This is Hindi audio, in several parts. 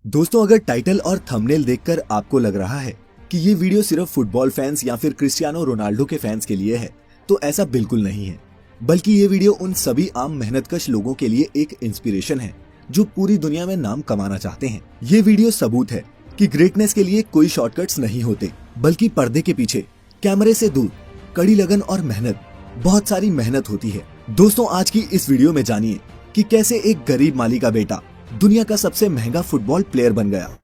दोस्तों, अगर टाइटल और थंबनेल देखकर आपको लग रहा है कि ये वीडियो सिर्फ फुटबॉल फैंस या फिर क्रिस्टियानो रोनाल्डो के फैंस के लिए है, तो ऐसा बिल्कुल नहीं है। बल्कि ये वीडियो उन सभी आम मेहनतकश लोगों के लिए एक इंस्पिरेशन है जो पूरी दुनिया में नाम कमाना चाहते हैं। ये वीडियो सबूत है कि ग्रेटनेस के लिए कोई शॉर्टकट्स नहीं होते, बल्कि पर्दे के पीछे कैमरे से दूर कड़ी लगन और मेहनत, बहुत सारी मेहनत होती है। दोस्तों, आज की इस वीडियो में जानिए कि कैसे एक गरीब माली का बेटा दुनिया का सबसे महंगा फुटबॉल प्लेयर बन गया।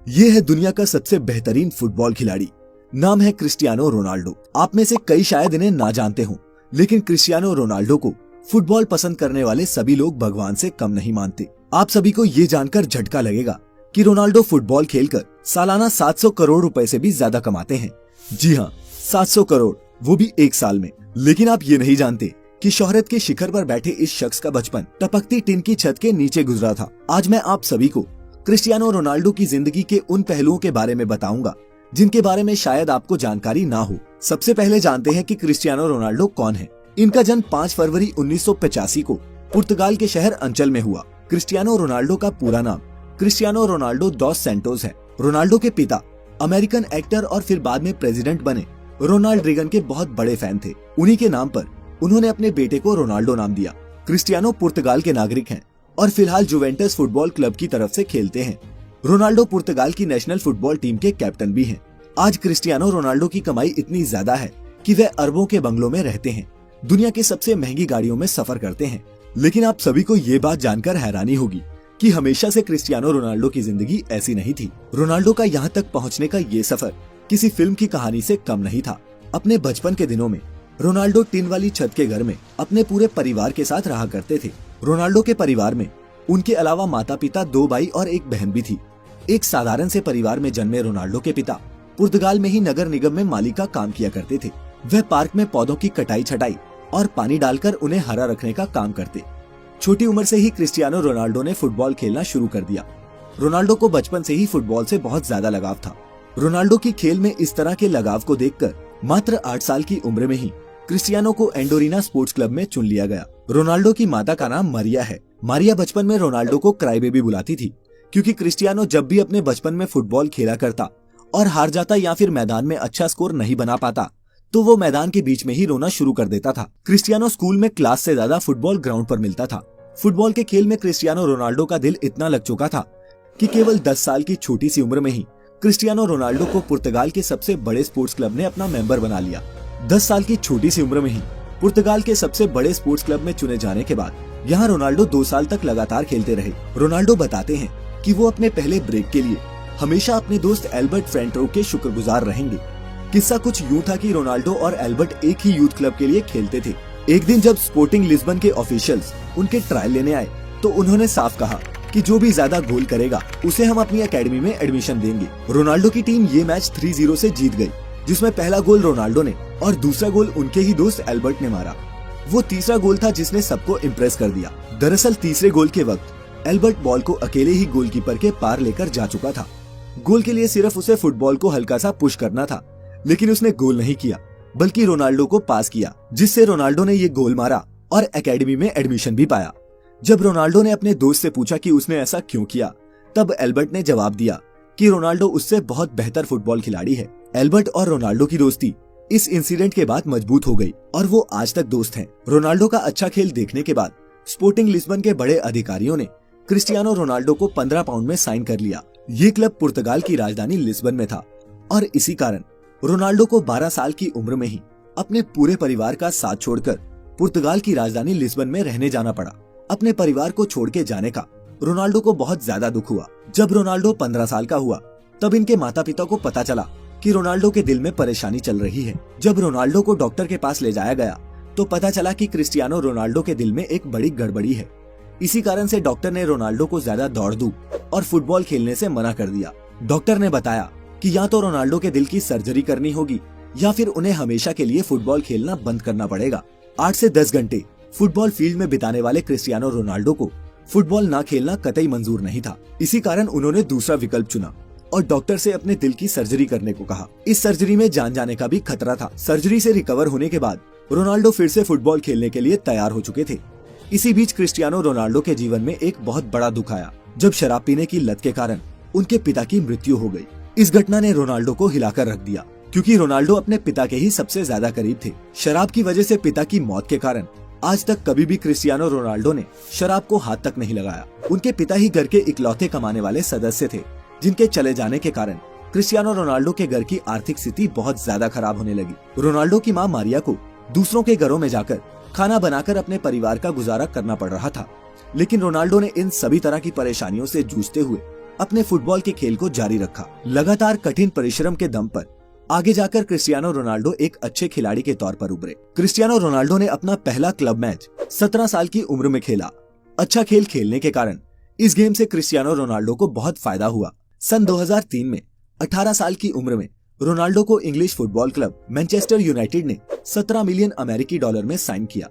ये है दुनिया का सबसे बेहतरीन फुटबॉल खिलाड़ी, नाम है क्रिस्टियानो रोनाल्डो। आप में से कई शायद इन्हें ना जानते हों, लेकिन क्रिस्टियानो रोनाल्डो को फुटबॉल पसंद करने वाले सभी लोग भगवान से कम नहीं मानते। आप सभी को ये जानकर झटका लगेगा कि रोनाल्डो फुटबॉल खेलकर सालाना 700 करोड़ रुपए से भी ज्यादा कमाते हैं। जी हाँ, 700 करोड़, वो भी एक साल में। लेकिन आप ये नहीं जानते कि शोहरत के शिखर पर बैठे इस शख्स का बचपन टपकती टिन की छत के नीचे गुजरा था। आज मैं आप सभी को क्रिस्टियानो रोनाल्डो की जिंदगी के उन पहलुओं के बारे में बताऊंगा जिनके बारे में शायद आपको जानकारी ना हो। सबसे पहले जानते हैं कि क्रिस्टियानो रोनाल्डो कौन है। इनका जन्म 5 फरवरी 1985 को पुर्तगाल के शहर अंचल में हुआ। क्रिस्टियानो रोनाल्डो का पूरा नाम क्रिस्टियानो रोनाल्डो दोस सैंटोस है। रोनाल्डो के पिता अमेरिकन एक्टर और फिर बाद में प्रेसिडेंट बने रोनाल्ड रेगन के बहुत बड़े फैन थे। उन्हीं के नाम पर उन्होंने अपने बेटे को रोनाल्डो नाम दिया। क्रिस्टियानो पुर्तगाल के नागरिक हैं और फिलहाल जुवेंटस फुटबॉल क्लब की तरफ से खेलते हैं। रोनाल्डो पुर्तगाल की नेशनल फुटबॉल टीम के कैप्टन भी हैं। आज क्रिस्टियानो रोनाल्डो की कमाई इतनी ज्यादा है कि वे अरबों के बंगलों में रहते हैं, दुनिया की सबसे महंगी गाड़ियों में सफर करते हैं। लेकिन आप सभी को ये बात जानकर हैरानी होगी कि हमेशा से क्रिस्टियानो रोनाल्डो की जिंदगी ऐसी नहीं थी। रोनाल्डो का यहाँ तक पहुँचने का ये सफर किसी फिल्म की कहानी से कम नहीं था। अपने बचपन के दिनों में रोनाल्डो टिन वाली छत के घर में अपने पूरे परिवार के साथ रहा करते थे। रोनाल्डो के परिवार में उनके अलावा माता पिता, 2 भाई और एक बहन भी थी। एक साधारण से परिवार में जन्मे रोनाल्डो के पिता पुर्तगाल में ही नगर निगम में माली का काम किया करते थे। वह पार्क में पौधों की कटाई छटाई और पानी डालकर उन्हें हरा रखने का काम करते। छोटी उम्र से ही क्रिस्टियानो रोनाल्डो ने फुटबॉल खेलना शुरू कर दिया। रोनाल्डो को बचपन से ही फुटबॉल से बहुत ज्यादा लगाव था। रोनाल्डो की खेल में इस तरह के लगाव को देखकर मात्र 8 साल की उम्र में ही क्रिस्टियानो को एंडोरिना स्पोर्ट्स क्लब में चुन लिया गया। रोनाल्डो की माता का नाम मारिया है। मारिया बचपन में रोनाल्डो को क्राई बेबी बुलाती थी, क्योंकि क्रिस्टियानो जब भी अपने बचपन में फुटबॉल खेला करता और हार जाता या फिर मैदान में अच्छा स्कोर नहीं बना पाता, तो वो मैदान के बीच में ही रोना शुरू कर देता था। क्रिस्टियानो स्कूल में क्लास से ज्यादा फुटबॉल ग्राउंड पर मिलता था। फुटबॉल के खेल में क्रिस्टियानो रोनाल्डो का दिल इतना लग चुका था कि केवल 10 साल की छोटी सी उम्र में ही क्रिस्टियानो रोनाल्डो को पुर्तगाल के सबसे बड़े स्पोर्ट्स क्लब ने अपना मेंबर बना लिया। 10 साल की छोटी सी उम्र में ही पुर्तगाल के सबसे बड़े स्पोर्ट्स क्लब में चुने जाने के बाद यहाँ रोनाल्डो 2 साल तक लगातार खेलते रहे। रोनाल्डो बताते हैं कि वो अपने पहले ब्रेक के लिए हमेशा अपने दोस्त एल्बर्ट फ्रेंटरो के शुक्रगुजार रहेंगे। किस्सा कुछ यूँ था कि रोनाल्डो और एल्बर्ट एक ही यूथ क्लब के लिए खेलते थे। एक दिन जब स्पोर्टिंग लिस्बन के ऑफिशियल्स उनके ट्रायल लेने आए, तो उन्होंने साफ कहा कि जो भी ज्यादा गोल करेगा उसे हम अपनी एकेडमी में एडमिशन देंगे। रोनाल्डो की टीम ये मैच 3-0 से जीत गई, जिसमें पहला गोल रोनाल्डो ने और दूसरा गोल उनके ही दोस्त एल्बर्ट ने मारा। वो तीसरा गोल था जिसने सबको इम्प्रेस कर दिया। दरअसल तीसरे गोल के वक्त एल्बर्ट बॉल को अकेले ही गोलकीपर के पार लेकर जा चुका था। गोल के लिए सिर्फ उसे फुटबॉल को हल्का सा पुश करना था, लेकिन उसने गोल नहीं किया, बल्कि रोनाल्डो को पास किया, जिससे रोनाल्डो ने ये गोल मारा और एकेडमी में एडमिशन भी पाया। जब रोनाल्डो ने अपने दोस्त से पूछा कि उसने ऐसा क्यों किया, तब एल्बर्ट ने जवाब दिया कि रोनाल्डो उससे बहुत बेहतर फुटबॉल खिलाड़ी है। एल्बर्ट और रोनाल्डो की दोस्ती इस इंसिडेंट के बाद मजबूत हो गई और वो आज तक दोस्त हैं। रोनाल्डो का अच्छा खेल देखने के बाद स्पोर्टिंग लिस्बन के बड़े अधिकारियों ने क्रिस्टियानो रोनाल्डो को 15 पाउंड में साइन कर लिया। ये क्लब पुर्तगाल की राजधानी लिस्बन में था और इसी कारण रोनाल्डो को 12 साल की उम्र में ही अपने पूरे परिवार का साथ छोड़कर पुर्तगाल की राजधानी लिस्बन में रहने जाना पड़ा। अपने परिवार को छोड़ के जाने का रोनाल्डो को बहुत ज्यादा दुख हुआ। जब रोनाल्डो 15 साल का हुआ, तब इनके माता पिता को पता चला कि रोनाल्डो के दिल में परेशानी चल रही है। जब रोनाल्डो को डॉक्टर के पास ले जाया गया, तो पता चला कि क्रिस्टियानो रोनाल्डो के दिल में एक बड़ी गड़बड़ी है। इसी कारण से डॉक्टर ने रोनाल्डो को ज्यादा दौड़ धूप और फुटबॉल खेलने से मना कर दिया। डॉक्टर ने बताया कि या तो रोनाल्डो के दिल की सर्जरी करनी होगी या फिर उन्हें हमेशा के लिए फुटबॉल खेलना बंद करना पड़ेगा। 8 से 10 घंटे फुटबॉल फील्ड में बिताने वाले क्रिस्टियानो रोनाल्डो को फुटबॉल ना खेलना कतई मंजूर नहीं था। इसी कारण उन्होंने दूसरा विकल्प चुना और डॉक्टर से अपने दिल की सर्जरी करने को कहा। इस सर्जरी में जान जाने का भी खतरा था। सर्जरी से रिकवर होने के बाद रोनाल्डो फिर से फुटबॉल खेलने के लिए तैयार हो चुके थे। इसी बीच क्रिस्टियानो रोनाल्डो के जीवन में एक बहुत बड़ा दुख आया, जब शराब पीने की लत के कारण उनके पिता की मृत्यु हो गई। इस घटना ने रोनाल्डो को हिलाकर रख दिया, क्योंकि रोनाल्डो अपने पिता के ही सबसे ज्यादा करीब थे। शराब की वजह से पिता की मौत के कारण आज तक कभी भी क्रिस्टियानो रोनाल्डो ने शराब को हाथ तक नहीं लगाया। उनके पिता ही घर के इकलौते कमाने वाले सदस्य थे, जिनके चले जाने के कारण क्रिस्टियानो रोनाल्डो के घर की आर्थिक स्थिति बहुत ज्यादा खराब होने लगी। रोनाल्डो की मां मारिया को दूसरों के घरों में जाकर खाना बनाकर अपने परिवार का गुजारा करना पड़ रहा था, लेकिन रोनाल्डो ने इन सभी तरह की परेशानियों से जूझते हुए अपने फुटबॉल के खेल को जारी रखा। लगातार कठिन परिश्रम के दम पर आगे जाकर क्रिस्टियानो रोनाल्डो एक अच्छे खिलाड़ी के तौर पर उभरे। क्रिस्टियानो रोनाल्डो ने अपना पहला क्लब मैच 17 साल की उम्र में खेला। अच्छा खेल खेलने के कारण इस गेम से क्रिस्टियानो रोनाल्डो को बहुत फायदा हुआ। सन 2003 में 18 साल की उम्र में रोनाल्डो को English football club Manchester United ने 17 मिलियन अमेरिकी डॉलर में साइन किया।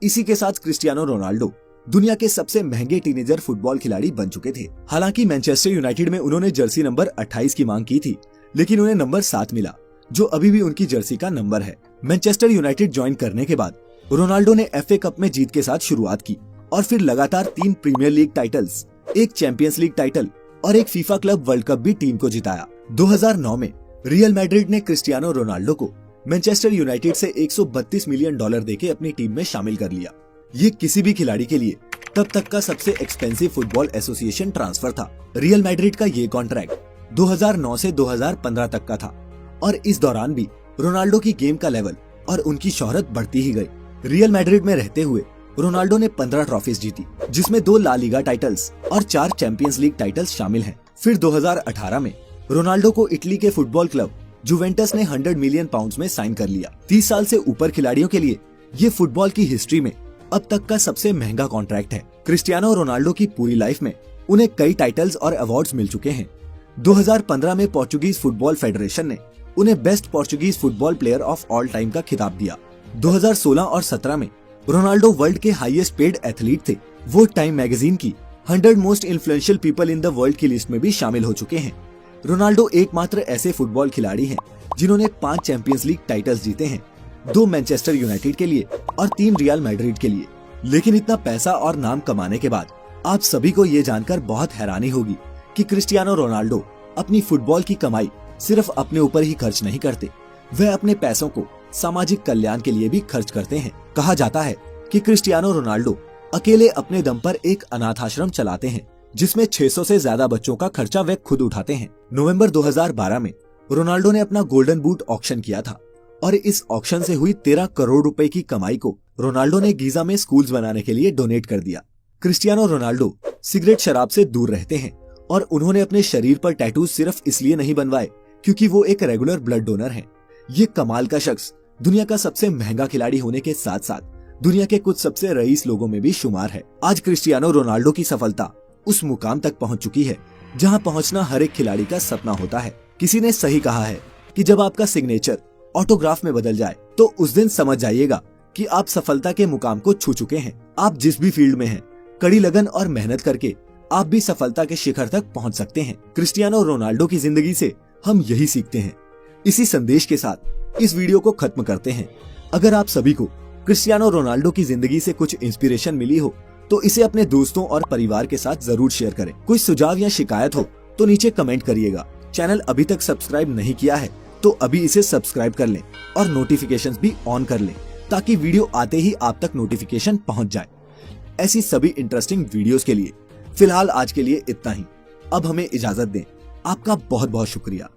इसी के साथ क्रिस्टियानो रोनाल्डो दुनिया के सबसे महंगे टीनेजर फुटबॉल खिलाड़ी बन चुके थे। हालांकि मैनचेस्टर यूनाइटेड में उन्होंने जर्सी नंबर 28 की मांग की थी, लेकिन उन्हें नंबर 7 मिला, जो अभी भी उनकी जर्सी का नंबर है। मैनचेस्टर यूनाइटेड ज्वाइन करने के बाद रोनाल्डो ने FA कप में जीत के साथ शुरुआत की और फिर लगातार 3 प्रीमियर लीग टाइटल्स, एक चैंपियंस लीग टाइटल और एक फीफा क्लब वर्ल्ड कप भी टीम को जिताया। 2009 में रियल मैड्रिड ने क्रिस्टियानो रोनाल्डो को मैनचेस्टर यूनाइटेड से 132 मिलियन डॉलर देके अपनी टीम में शामिल कर लिया। ये किसी भी खिलाड़ी के लिए तब तक का सबसे एक्सपेंसिव फुटबॉल एसोसिएशन ट्रांसफर था। रियल मैड्रिड का ये कॉन्ट्रैक्ट 2009 से 2015 तक का था और इस दौरान भी रोनाल्डो की गेम का लेवल और उनकी शोहरत बढ़ती ही गई। रियल मैड्रिड में रहते हुए रोनाल्डो ने 15 ट्रॉफीज जीती, जिसमें 2 ला लीगा टाइटल्स और 4 चैंपियंस लीग टाइटल्स शामिल हैं। फिर 2018 में रोनाल्डो को इटली के फुटबॉल क्लब जुवेंटस ने 100 मिलियन पाउंड्स में साइन कर लिया। 30 साल से ऊपर खिलाड़ियों के लिए ये फुटबॉल की हिस्ट्री में अब तक का सबसे महंगा कॉन्ट्रैक्ट है। क्रिस्टियानो रोनाल्डो की पूरी लाइफ में उन्हें कई टाइटल्स और अवार्ड्स मिल चुके हैं। 2015 में पोर्चुगीज फुटबॉल फेडरेशन ने उन्हें best Portuguese football player of all time का खिताब दिया। 2016 और 17 में रोनाल्डो वर्ल्ड के हाईएस्ट पेड एथलीट थे। वो टाइम मैगजीन की 100 most influential people in the world की लिस्ट में भी शामिल हो चुके हैं। रोनाल्डो एकमात्र ऐसे फुटबॉल खिलाड़ी हैं जिन्होंने 5 चैंपियंस लीग टाइटल्स जीते हैं, 2 मैनचेस्टर यूनाइटेड के लिए और 3 रियल मैड्रिड के लिए। लेकिन इतना पैसा और नाम कमाने के बाद आप सभी को ये जानकर बहुत हैरानी होगी कि क्रिस्टियानो रोनाल्डो अपनी फुटबॉल की कमाई सिर्फ अपने ऊपर ही खर्च नहीं करते, वह अपने पैसों को सामाजिक कल्याण के लिए भी खर्च करते हैं। कहा जाता है कि क्रिस्टियानो रोनाल्डो अकेले अपने दम पर एक अनाथ आश्रम चलाते हैं, जिसमें 600 से ज्यादा बच्चों का खर्चा वे खुद उठाते हैं। नवंबर 2012 में रोनाल्डो ने अपना गोल्डन बूट ऑक्शन किया था और इस ऑक्शन से हुई 13 करोड़ रुपए की कमाई को रोनाल्डो ने गीजा में स्कूल्स बनाने के लिए डोनेट कर दिया। क्रिस्टियानो रोनाल्डो सिगरेट शराब से दूर रहते हैं और उन्होंने अपने शरीर पर टैटूज सिर्फ इसलिए नहीं बनवाए क्योंकि वो एक रेगुलर ब्लड डोनर हैं। ये कमाल का शख्स दुनिया का सबसे महंगा खिलाड़ी होने के साथ साथ दुनिया के कुछ सबसे रईस लोगों में भी शुमार है। आज क्रिस्टियानो रोनाल्डो की सफलता उस मुकाम तक पहुंच चुकी है जहां पहुंचना हर एक खिलाड़ी का सपना होता है। किसी ने सही कहा है कि जब आपका सिग्नेचर ऑटोग्राफ में बदल जाए तो उस दिन समझ जाइएगा कि आप सफलता के मुकाम को छू चुके हैं। आप जिस भी फील्ड में हैं, कड़ी लगन और मेहनत करके आप भी सफलता के शिखर तक पहुंच सकते हैं। क्रिस्टियानो रोनाल्डो की जिंदगी से हम यही सीखते हैं। इसी संदेश के साथ इस वीडियो को खत्म करते हैं। अगर आप सभी को क्रिस्टियानो रोनाल्डो की जिंदगी से कुछ इंस्पिरेशन मिली हो तो इसे अपने दोस्तों और परिवार के साथ जरूर शेयर करें। कोई सुझाव या शिकायत हो तो नीचे कमेंट करिएगा। चैनल अभी तक सब्सक्राइब नहीं किया है तो अभी इसे सब्सक्राइब कर लें और नोटिफिकेशंस भी ऑन कर लें ताकि वीडियो आते ही आप तक नोटिफिकेशन पहुंच जाए। ऐसी सभी इंटरेस्टिंग वीडियोस के लिए फिलहाल आज के लिए इतना ही। अब हमें इजाजत दें। आपका बहुत बहुत शुक्रिया।